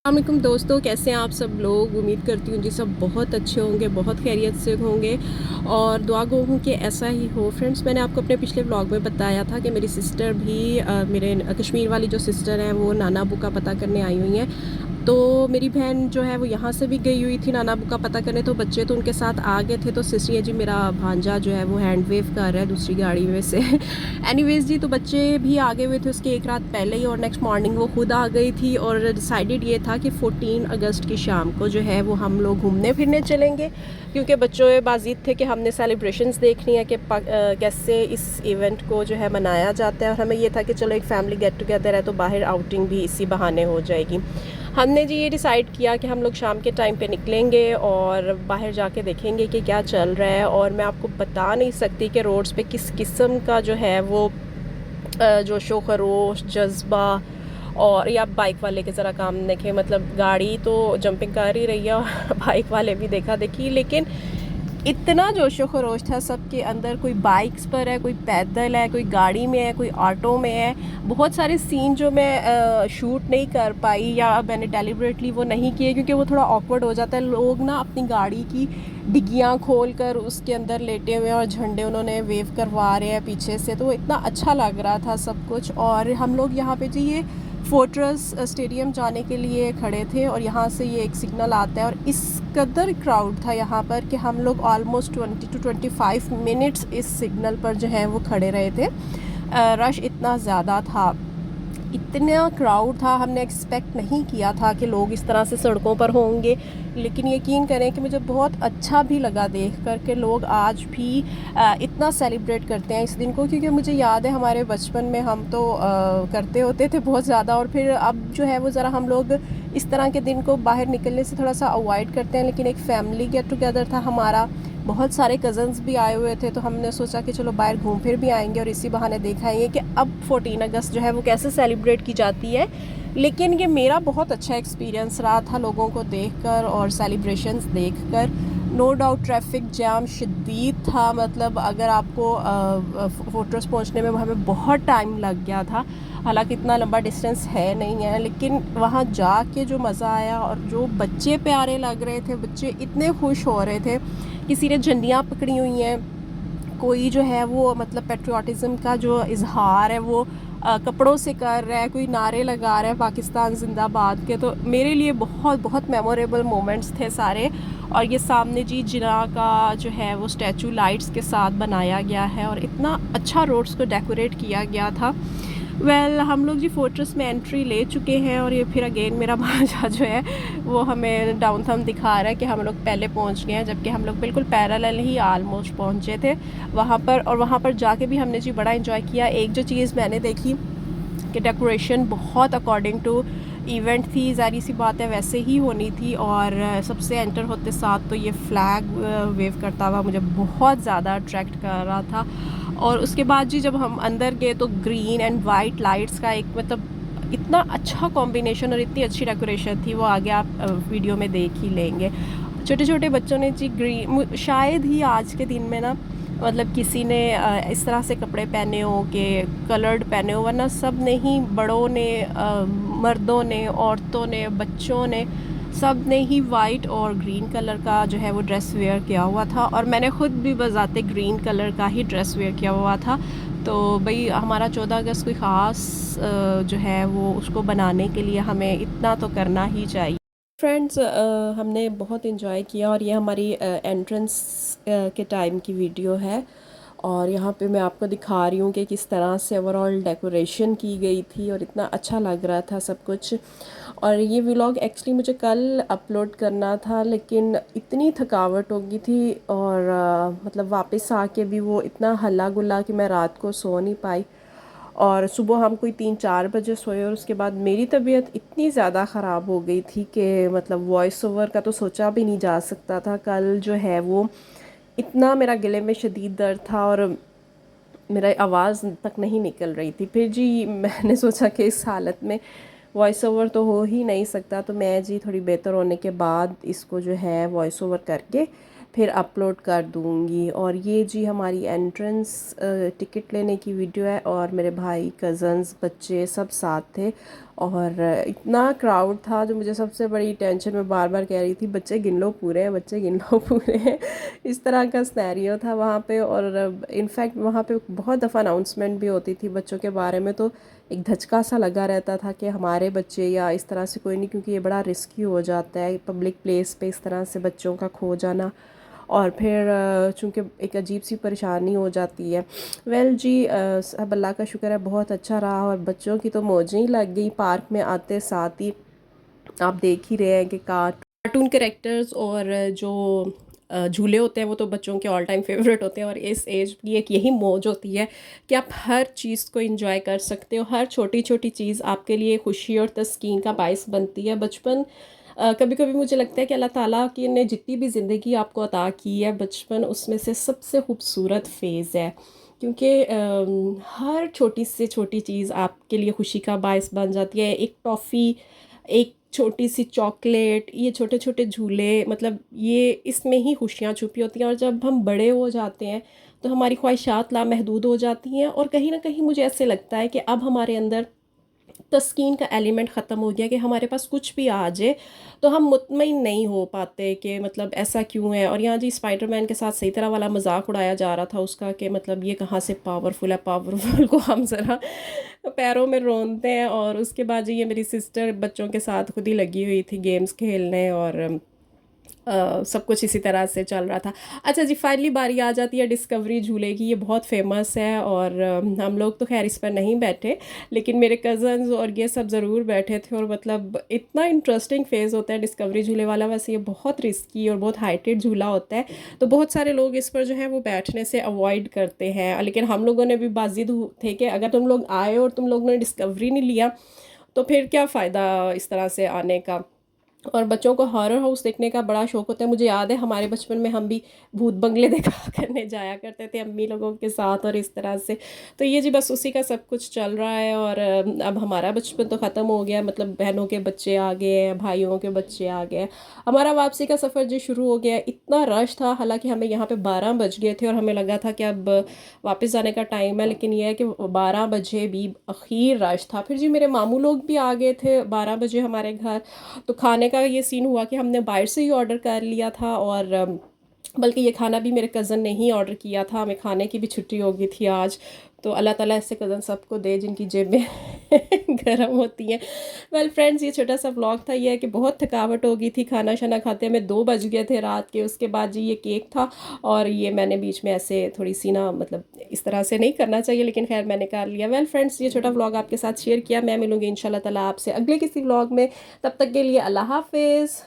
अस्सलामुअलैकुम दोस्तों, कैसे हैं आप सब लोग। उम्मीद करती हूँ जी सब बहुत अच्छे होंगे, बहुत खैरियत से होंगे और दुआ गो हूँ कि ऐसा ही हो। फ्रेंड्स, मैंने आपको अपने पिछले व्लॉग में बताया था कि मेरी सिस्टर भी मेरे कश्मीर वाली जो सिस्टर हैं वो नाना अबू का पता करने आई हुई हैं। तो मेरी बहन जो है वो यहाँ से भी गई हुई थी नाना अबू का पता करने, तो बच्चे तो उनके साथ आ गए थे। तो सिस्टर जी मेरा भांजा जो है वो हैंड वेव कर रहा है दूसरी गाड़ी में से एनीवेज जी, तो बच्चे भी आ गए हुए थे उसके एक रात पहले ही और नेक्स्ट मॉर्निंग वो खुद आ गई थी। और डिसाइडेड ये था कि 14 अगस्त की शाम को जो है वो हम लोग घूमने फिरने चलेंगे, क्योंकि बच्चों में बाज़िद थे कि हमने सेलिब्रेशंस देखनी है कि कैसे इस इवेंट को जो है मनाया जाता है। और हमें ये था कि चलो एक फैमिली गेट टुगेदर है तो बाहर आउटिंग भी इसी बहाने हो जाएगी। हमने जी ये डिसाइड किया कि हम लोग शाम के टाइम पे निकलेंगे और बाहर जाके देखेंगे कि क्या चल रहा है। और मैं आपको बता नहीं सकती कि रोड्स पे किस किस्म का जो है वो जोशो खरोश जज्बा। और या बाइक वाले के ज़रा काम देखें, मतलब गाड़ी तो जंपिंग कर ही रही है और बाइक वाले भी देखा देखी, लेकिन इतना जोशो खरोश था सबके अंदर। कोई बाइक्स पर है, कोई पैदल है, कोई गाड़ी में है, कोई ऑटो में है। बहुत सारे सीन जो मैं शूट नहीं कर पाई या मैंने डेलिबरेटली वो नहीं किए, क्योंकि वो थोड़ा ऑकवर्ड हो जाता है। लोग ना अपनी गाड़ी की डिग्गियाँ खोल कर उसके अंदर लेटे हुए हैं और झंडे उन्होंने वेव करवा रहे हैं पीछे से, तो इतना अच्छा लग रहा था सब कुछ। और हम लोग यहाँ पे जी ये फोर्ट्रेस स्टेडियम जाने के लिए खड़े थे और यहाँ से ये एक सिग्नल आता है और इस कदर क्राउड था यहाँ पर कि हम लोग ऑलमोस्ट 20 to 25 मिनट्स इस सिग्नल पर जो है वो खड़े रहे थे। रश इतना ज़्यादा था, इतना क्राउड था, हमने एक्सपेक्ट नहीं किया था कि लोग इस तरह से सड़कों पर होंगे। लेकिन यकीन करें कि मुझे बहुत अच्छा भी लगा देख कर के लोग आज भी इतना सेलिब्रेट करते हैं इस दिन को, क्योंकि मुझे याद है हमारे बचपन में हम तो करते होते थे बहुत ज़्यादा। और फिर अब जो है वो ज़रा हम लोग इस तरह के दिन को बाहर निकलने से थोड़ा सा अवॉइड करते हैं। लेकिन एक फ़ैमिली गेट टुगेदर था हमारा, बहुत सारे कज़न्स भी आए हुए थे, तो हमने सोचा कि चलो बाहर घूम फिर भी आएंगे और इसी बहाने दिखाएंगे कि अब 14 अगस्त जो है वो कैसे सेलिब्रेट की जाती है। लेकिन ये मेरा बहुत अच्छा एक्सपीरियंस रहा था लोगों को देखकर और सेलिब्रेशंस देखकर। नो डाउट ट्रैफिक जैम शदीद था, मतलब अगर आपको फोर्ट्रेस पहुंचने में हमें बहुत टाइम लग गया था। हालांकि इतना लंबा डिस्टेंस है नहीं है, लेकिन वहाँ जाके जो मज़ा आया और जो बच्चे प्यारे लग रहे थे, बच्चे इतने खुश हो रहे थे। किसी ने झंडियाँ पकड़ी हुई हैं, कोई जो है वो मतलब पेट्रियाटिज़म का जो इजहार है वो कपड़ों से कर रहा है, कोई नारे लगा रहा है पाकिस्तान जिंदाबाद के। तो मेरे लिए बहुत बहुत मेमोरेबल मोमेंट्स थे सारे। और ये सामने जी जिना का जो है वो स्टैचू लाइट्स के साथ बनाया गया है और इतना अच्छा रोड्स को डेकोरेट किया गया था। हम लोग जी फोर्ट्रेस में एंट्री ले चुके हैं और ये फिर अगेन मेरा भांजा जो है वो हमें डाउन थम दिखा रहा है कि हम लोग पहले पहुंच गए हैं, जबकि हम लोग बिल्कुल पैरेलल ही आलमोस्ट पहुंचे थे वहाँ पर। और वहाँ पर जाके भी हमने जी बड़ा इंजॉय किया। एक जो चीज़ मैंने देखी कि डेकोरेशन बहुत अकॉर्डिंग टू इवेंट थी, ज़ाहिर सी बात है वैसे ही होनी थी। और सबसे एंटर होते साथ तो ये फ्लैग वेव करता हुआ मुझे बहुत ज़्यादा अट्रैक्ट कर रहा था। और उसके बाद जी जब हम अंदर गए तो ग्रीन एंड वाइट लाइट्स का एक मतलब इतना अच्छा कॉम्बिनेशन और इतनी अच्छी डेकोरेशन थी, वो आगे आप वीडियो में देख ही लेंगे। छोटे छोटे बच्चों ने जी ग्रीन, शायद ही आज के दिन में ना मतलब किसी ने इस तरह से कपड़े पहने हो कि कलर्ड पहने हो, वरना सब ने ही, बड़ों ने, मर्दों ने, औरतों ने, बच्चों ने, सब ने ही वाइट और ग्रीन कलर का जो है वो ड्रेस वेयर किया हुआ था। और मैंने ख़ुद भी बज़ाते ग्रीन कलर का ही ड्रेस वेयर किया हुआ था। तो भाई हमारा 14 अगस्त कोई ख़ास जो है वो उसको बनाने के लिए हमें इतना तो करना ही चाहिए। फ्रेंड्स, हमने बहुत इन्जॉय किया और ये हमारी एंट्रेंस के टाइम की वीडियो है। और यहाँ पे मैं आपको दिखा रही हूँ कि किस तरह से ओवरऑल डेकोरेशन की गई थी और इतना अच्छा लग रहा था सब कुछ। और ये व्लॉग एक्चुअली मुझे कल अपलोड करना था, लेकिन इतनी थकावट हो गई थी और मतलब वापस आके भी वो इतना हल्ला गुल्ला कि मैं रात को सो नहीं पाई। और सुबह हम कोई 3-4 बजे सोए और उसके बाद मेरी तबीयत इतनी ज़्यादा ख़राब हो गई थी कि मतलब वॉइस ओवर का तो सोचा भी नहीं जा सकता था। कल जो है वो इतना मेरा गले में शदीद दर्द था और मेरा आवाज़ तक नहीं निकल रही थी। फिर जी मैंने सोचा कि इस हालत में वॉइस ओवर तो हो ही नहीं सकता, तो मैं जी थोड़ी बेहतर होने के बाद इसको जो है वॉइस ओवर करके फिर अपलोड कर दूँगी। और ये जी हमारी एंट्रेंस टिकट लेने की वीडियो है और मेरे भाई, कज़न्स, बच्चे सब साथ थे। और इतना क्राउड था, जो मुझे सबसे बड़ी टेंशन में बार बार कह रही थी बच्चे गिन लो पूरे हैं, बच्चे गिन लो पूरे हैं। इस तरह का सिनेरियो था वहाँ पे। और इनफैक्ट वहाँ पे बहुत दफ़ा अनाउंसमेंट भी होती थी बच्चों के बारे में, तो एक धचका सा लगा रहता था कि हमारे बच्चे या इस तरह से कोई नहीं, क्योंकि ये बड़ा रिस्की हो जाता है पब्लिक प्लेस पे इस तरह से बच्चों का खो जाना। और फिर चूँकि एक अजीब सी परेशानी हो जाती है। वेल जी, सब अल्लाह का शुक्र है बहुत अच्छा रहा, और बच्चों की तो मौजें ही लग गई पार्क में आते साथ ही। आप देख ही रहे हैं कि कार्टून कैरेक्टर्स और जो झूले होते हैं वो तो बच्चों के ऑल टाइम फेवरेट होते हैं। और इस एज की एक यही मौज होती है कि आप हर चीज़ को एंजॉय कर सकते हो, हर छोटी छोटी चीज़ आपके लिए खुशी और तस्कीन का बायस बनती है। बचपन कभी कभी मुझे लगता है कि अल्लाह ताला की ने जितनी भी ज़िंदगी आपको अता की है, बचपन उसमें से सबसे खूबसूरत फ़ेज़ है। क्योंकि हर छोटी से छोटी चीज़ आपके लिए खुशी का बायस बन जाती है। एक टॉफ़ी, एक छोटी सी चॉकलेट, ये छोटे छोटे झूले, मतलब ये इसमें ही खुशियाँ छुपी होती हैं। और जब हम बड़े हो जाते हैं तो हमारी ख्वाहिशात लामहदूद हो जाती हैं, और कहीं ना कहीं मुझे ऐसे लगता है कि अब हमारे अंदर तस्कीन का एलिमेंट ख़त्म हो गया कि हमारे पास कुछ भी आ जाए तो हम मुतमईन नहीं हो पाते कि मतलब ऐसा क्यों है। और यहाँ जी स्पाइडरमैन के साथ सही तरह वाला मजाक उड़ाया जा रहा था उसका कि मतलब ये कहाँ से पावरफुल है, पावरफुल को हम ज़रा पैरों में रोनते हैं। और उसके बाद जी ये मेरी सिस्टर बच्चों के साथ खुद ही लगी हुई थी गेम्स खेलने, और सब कुछ इसी तरह से चल रहा था। अच्छा जी, फाइनली बारी आ जाती है डिस्कवरी झूले की। ये बहुत फेमस है, और हम लोग तो खैर इस पर नहीं बैठे, लेकिन मेरे कज़न्स और ये सब ज़रूर बैठे थे। और मतलब इतना इंटरेस्टिंग फेज़ होता है डिस्कवरी झूले वाला। वैसे ये बहुत रिस्की और बहुत हाइटेड झूला होता है, तो बहुत सारे लोग इस पर जो है वो बैठने से अवॉइड करते हैं। लेकिन हम लोगों ने भी बाजिद थे कि अगर तुम लोग आए और तुम लोगों ने डिस्कवरी नहीं लिया तो फिर क्या फ़ायदा इस तरह से आने का। और बच्चों को हॉरर हाउस देखने का बड़ा शौक होता है। मुझे याद है हमारे बचपन में हम भी भूत बंगले देखा करने जाया करते थे अम्मी लोगों के साथ, और इस तरह से। तो ये जी बस उसी का सब कुछ चल रहा है। और अब हमारा बचपन तो ख़त्म हो गया, मतलब बहनों के बच्चे आ गए हैं, भाइयों के बच्चे आ गए हैं। हमारा वापसी का सफ़र जो शुरू हो गया है, इतना रश था, हालांकि हमें यहाँ पे 12 बज गए थे और हमें लगा था कि अब वापस जाने का टाइम है, लेकिन यह है कि 12 बजे भी अखीर रश था। फिर जी मेरे मामू लोग भी आ गए थे 12 बजे हमारे घर। तो खाने का ये सीन हुआ कि हमने बाहर से ही ऑर्डर कर लिया था, और बल्कि ये खाना भी मेरे कज़न ने ही ऑर्डर किया था। हमें खाने की भी छुट्टी हो गई थी आज। तो अल्लाह ताला ऐसे कज़न सबको दे जिनकी जेबें गर्म होती हैं। वेल फ्रेंड्स, ये छोटा सा व्लॉग था। ये है कि बहुत थकावट हो गई थी, खाना शाना खाते हमें 2 बज गए थे रात के। उसके बाद जी ये केक था, और ये मैंने बीच में ऐसे थोड़ी सी ना, मतलब इस तरह से नहीं करना चाहिए, लेकिन खैर मैंने कर लिया। वेल फ्रेंड्स, ये छोटा व्लॉग आपके साथ शेयर किया। मैं मिलूँगी इंशाल्लाह ताला आपसे अगले किसी व्लॉग में। तब तक के लिए अल्लाह हाफिज़।